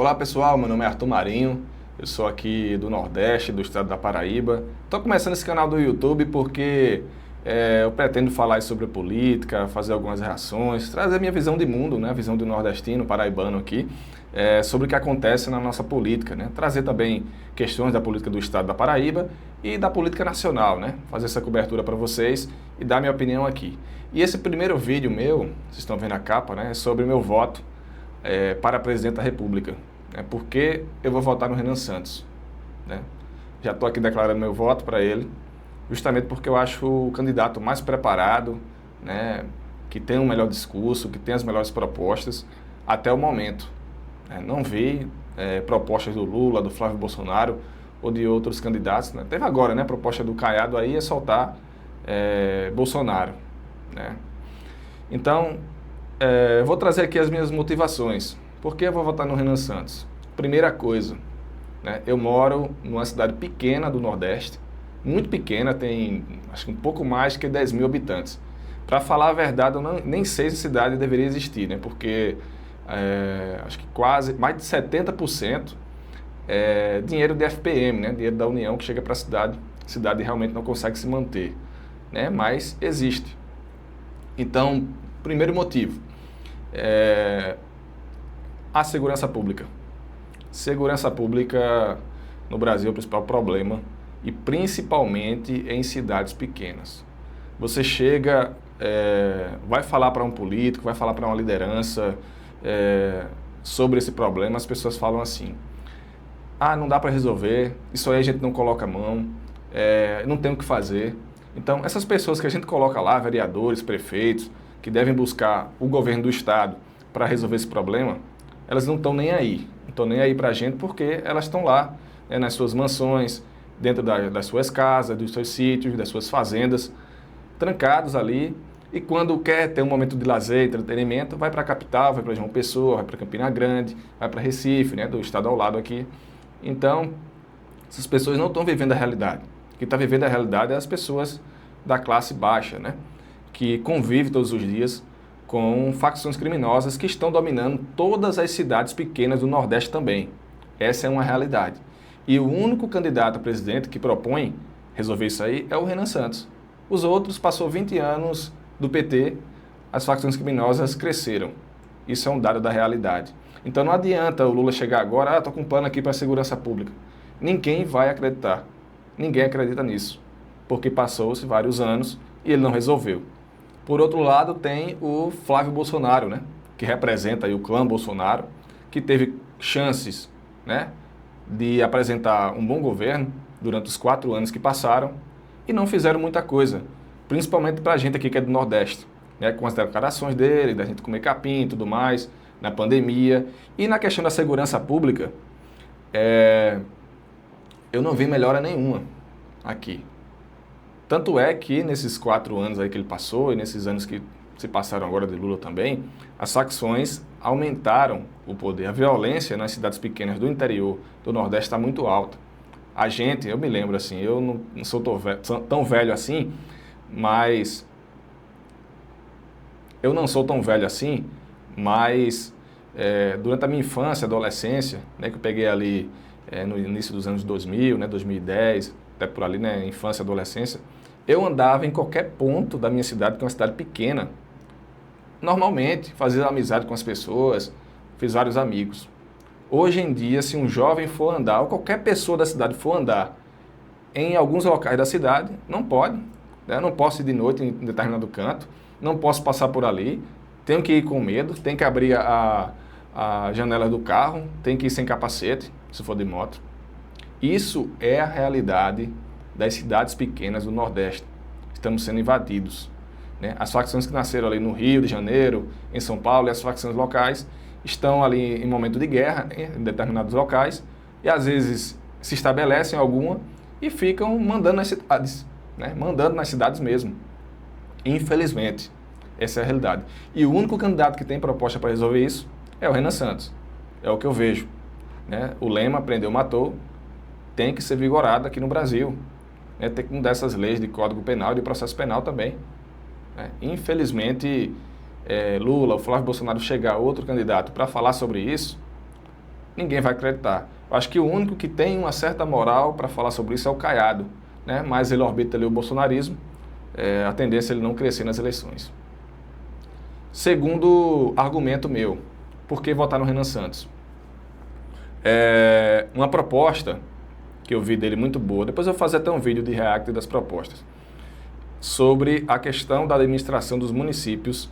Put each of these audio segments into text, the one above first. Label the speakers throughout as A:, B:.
A: Olá pessoal, meu nome é Arthur Marinho, eu sou aqui do Nordeste, do estado da Paraíba. Estou começando esse canal do YouTube porque eu pretendo falar sobre política, fazer algumas reações, trazer minha visão de mundo, né, a visão do nordestino, paraibano aqui, sobre o que acontece na nossa política, né, trazer também questões da política do estado da Paraíba e da política nacional, né, fazer essa cobertura para vocês e dar minha opinião aqui. E esse primeiro vídeo meu, vocês estão vendo a capa, né, é sobre o meu voto para presidente da República. Porque eu vou votar no Renan Santos. Né? Já estou aqui declarando meu voto para ele, justamente porque eu acho o candidato mais preparado, né, que tem um melhor discurso, que tem as melhores propostas até o momento. Não vi propostas do Lula, do Flávio Bolsonaro ou de outros candidatos. Né? Teve agora, né, a proposta do Caiado aí é soltar Bolsonaro. Né? Então, eu vou trazer aqui as minhas motivações. Por que eu vou votar no Renan Santos? Primeira coisa, né, eu moro numa cidade pequena do Nordeste, muito pequena, tem acho que um pouco mais que 10 mil habitantes. Para falar a verdade, eu nem sei se a cidade deveria existir, né, porque acho que quase, mais de 70% é dinheiro de FPM, né, dinheiro da União que chega para a cidade realmente não consegue se manter, né, mas existe. Então, primeiro motivo, a segurança pública. Segurança pública no Brasil é o principal problema e principalmente em cidades pequenas. Você chega, vai falar para um político, vai falar para uma liderança sobre esse problema, as pessoas falam assim: ah, não dá para resolver, isso aí a gente não coloca a mão, não tem o que fazer. Então, essas pessoas que a gente coloca lá, vereadores, prefeitos, que devem buscar o governo do estado para resolver esse problema, elas não estão nem aí. Não estão nem aí para a gente porque elas estão lá, né, nas suas mansões, dentro das suas casas, dos seus sítios, das suas fazendas, trancados ali. E quando quer ter um momento de lazer, entretenimento, vai para a capital, vai para João Pessoa, vai para Campina Grande, vai para Recife, né, do estado ao lado aqui. Então, essas pessoas não estão vivendo a realidade. Quem está vivendo a realidade é as pessoas da classe baixa, né, que convive todos os dias com facções criminosas que estão dominando todas as cidades pequenas do Nordeste também. Essa é uma realidade. E o único candidato a presidente que propõe resolver isso aí é o Renan Santos. Os outros, passou 20 anos do PT, as facções criminosas cresceram. Isso é um dado da realidade. Então não adianta o Lula chegar agora, estou com um plano aqui para a segurança pública. Ninguém vai acreditar. Ninguém acredita nisso. Porque passou-se vários anos e ele não resolveu. Por outro lado, tem o Flávio Bolsonaro, né, que representa aí o clã Bolsonaro, que teve chances, né, de apresentar um bom governo durante os 4 anos que passaram e não fizeram muita coisa, principalmente para a gente aqui que é do Nordeste, né, com as declarações dele, da gente comer capim e tudo mais, na pandemia. E na questão da segurança pública, eu não vi melhora nenhuma aqui. Tanto é que nesses 4 anos aí que ele passou e nesses anos que se passaram agora de Lula também, as facções aumentaram o poder. A violência nas cidades pequenas do interior do Nordeste está muito alta. A gente, eu me lembro assim, eu não sou tão velho assim, mas eu não sou tão velho assim, mas durante a minha infância, adolescência, né, que eu peguei ali no início dos anos 2000, né, 2010, até por ali, né, infância, adolescência, eu andava em qualquer ponto da minha cidade, que é uma cidade pequena, normalmente, fazia amizade com as pessoas, fiz vários amigos. Hoje em dia, se um jovem for andar, ou qualquer pessoa da cidade for andar em alguns locais da cidade, não pode. Né? Não posso ir de noite em determinado canto, não posso passar por ali, tenho que ir com medo, tenho que abrir a janela do carro, tenho que ir sem capacete, se for de moto. Isso é a realidade das cidades pequenas do Nordeste. Estamos sendo invadidos. Né? As facções que nasceram ali no Rio de Janeiro, em São Paulo, e as facções locais estão ali em momento de guerra, em determinados locais, e às vezes se estabelecem alguma e ficam mandando nas cidades, né? Mandando nas cidades mesmo. Infelizmente, essa é a realidade. E o único candidato que tem proposta para resolver isso é o Renan Santos. É o que eu vejo. Né? O lema prendeu, matou, tem que ser vigorado aqui no Brasil. Né? Tem que mudar essas leis de Código Penal e de processo penal também. Né? Infelizmente, Lula, o Flávio Bolsonaro chegar outro candidato para falar sobre isso, ninguém vai acreditar. Eu acho que o único que tem uma certa moral para falar sobre isso é o Caiado, né? Mas ele orbita ali o bolsonarismo, a tendência é ele não crescer nas eleições. Segundo argumento meu, por que votar no Renan Santos? Uma proposta que eu vi dele muito boa, depois eu vou fazer até um vídeo de react das propostas, sobre a questão da administração dos municípios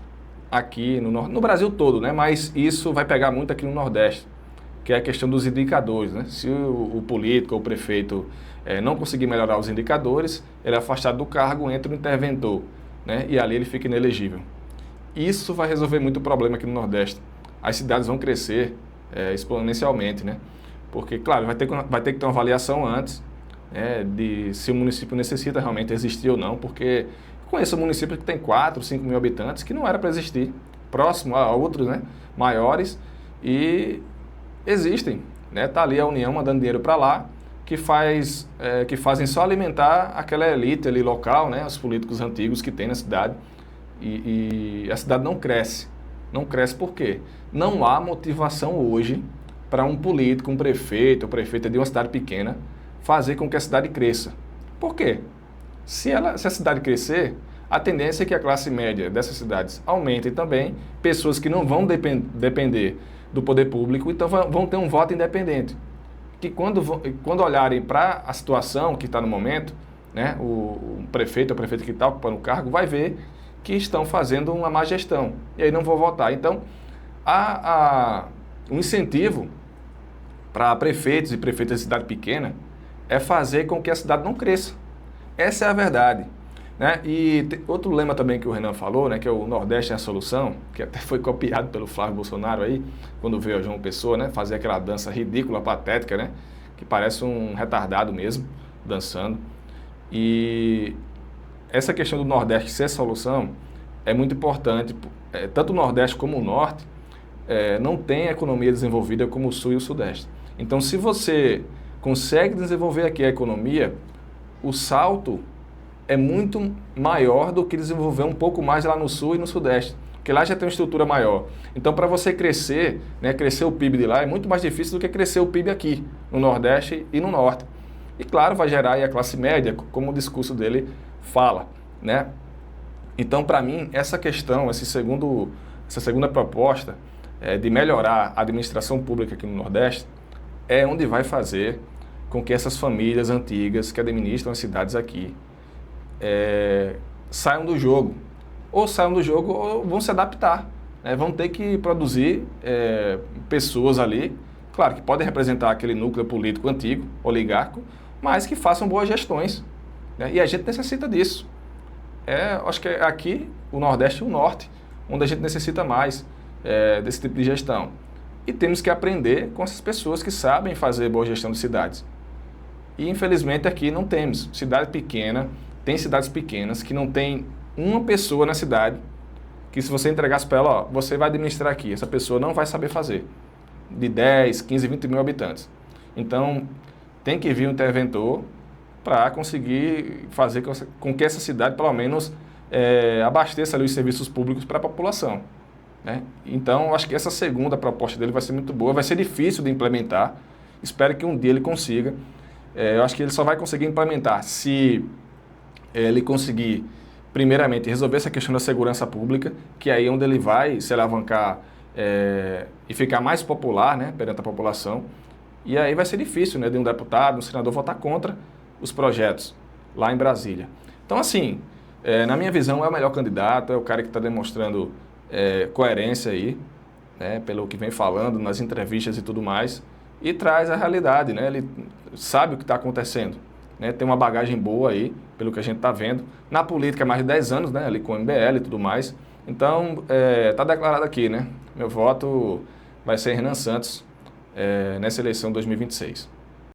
A: aqui no Brasil todo, né? Mas isso vai pegar muito aqui no Nordeste, que é a questão dos indicadores, né? Se o político ou o prefeito não conseguir melhorar os indicadores, ele é afastado do cargo, entra o interventor, né? E ali ele fica inelegível. Isso vai resolver muito problema aqui no Nordeste. As cidades vão crescer exponencialmente, né? Porque, claro, vai ter que ter uma avaliação antes, de se o município necessita realmente existir ou não, porque conheço municípios que tem 4, 5 mil habitantes que não era para existir, próximo a outros, né, maiores, e existem, né? Tá ali a União mandando dinheiro para lá, que fazem só alimentar aquela elite ali local, né, os políticos antigos que tem na cidade, e a cidade não cresce. Não cresce por quê? Não há motivação hoje para um político, um prefeito, ou prefeita de uma cidade pequena, fazer com que a cidade cresça. Por quê? Se a cidade crescer, a tendência é que a classe média dessas cidades aumente também, pessoas que não vão depender do poder público, então vão ter um voto independente. Que quando olharem para a situação que está no momento, né, o prefeito ou a prefeita que está ocupando o cargo vai ver que estão fazendo uma má gestão, e aí não vão votar. Então, há um incentivo para prefeitos e prefeitas de cidade pequena é fazer com que a cidade não cresça. Essa é a verdade, né? E outro lema também que o Renan falou, né, que é o Nordeste é a solução, que até foi copiado pelo Flávio Bolsonaro aí, quando veio a João Pessoa, né, fazer aquela dança ridícula, patética, né, que parece um retardado mesmo, dançando. E essa questão do Nordeste ser a solução é muito importante, tanto o Nordeste como o Norte não tem economia desenvolvida como o Sul e o Sudeste. Então, se você consegue desenvolver aqui a economia, o salto é muito maior do que desenvolver um pouco mais lá no Sul e no Sudeste, porque lá já tem uma estrutura maior. Então, para você crescer, né, crescer o PIB de lá é muito mais difícil do que crescer o PIB aqui, no Nordeste e no Norte. E, claro, vai gerar aí a classe média, como o discurso dele fala, né? Então, para mim, essa questão, essa segunda proposta de melhorar a administração pública aqui no Nordeste é onde vai fazer com que essas famílias antigas que administram as cidades aqui saiam do jogo. Ou saiam do jogo ou vão se adaptar, né? Vão ter que produzir pessoas ali, claro, que podem representar aquele núcleo político antigo, oligárquico, mas que façam boas gestões, né? E a gente necessita disso. Acho que é aqui, o Nordeste e o Norte, onde a gente necessita mais desse tipo de gestão. E temos que aprender com essas pessoas que sabem fazer boa gestão de cidades. E, infelizmente, aqui não temos. Cidade pequena, tem cidades pequenas que não tem uma pessoa na cidade que, se você entregasse para ela, ó, você vai administrar aqui, essa pessoa não vai saber fazer. De 10, 15, 20 mil habitantes. Então, tem que vir um interventor para conseguir fazer com que essa cidade, pelo menos, abasteça ali os serviços públicos para a população, né? Então, acho que essa segunda proposta dele vai ser muito boa, vai ser difícil de implementar, espero que um dia ele consiga. Eu acho que ele só vai conseguir implementar se ele conseguir, primeiramente, resolver essa questão da segurança pública, que aí é onde ele vai se alavancar e ficar mais popular, né, perante a população. E aí vai ser difícil, né, de um deputado, um senador votar contra os projetos lá em Brasília. Então, assim, na minha visão, é o melhor candidato, é o cara que está demonstrando coerência aí, né, pelo que vem falando nas entrevistas e tudo mais, e traz a realidade, né? Ele sabe o que está acontecendo, né? Tem uma bagagem boa aí, pelo que a gente está vendo. Na política, mais de 10 anos, né? Ali com o MBL e tudo mais. Então, está declarado aqui, né? Meu voto vai ser Renan Santos nessa eleição 2026.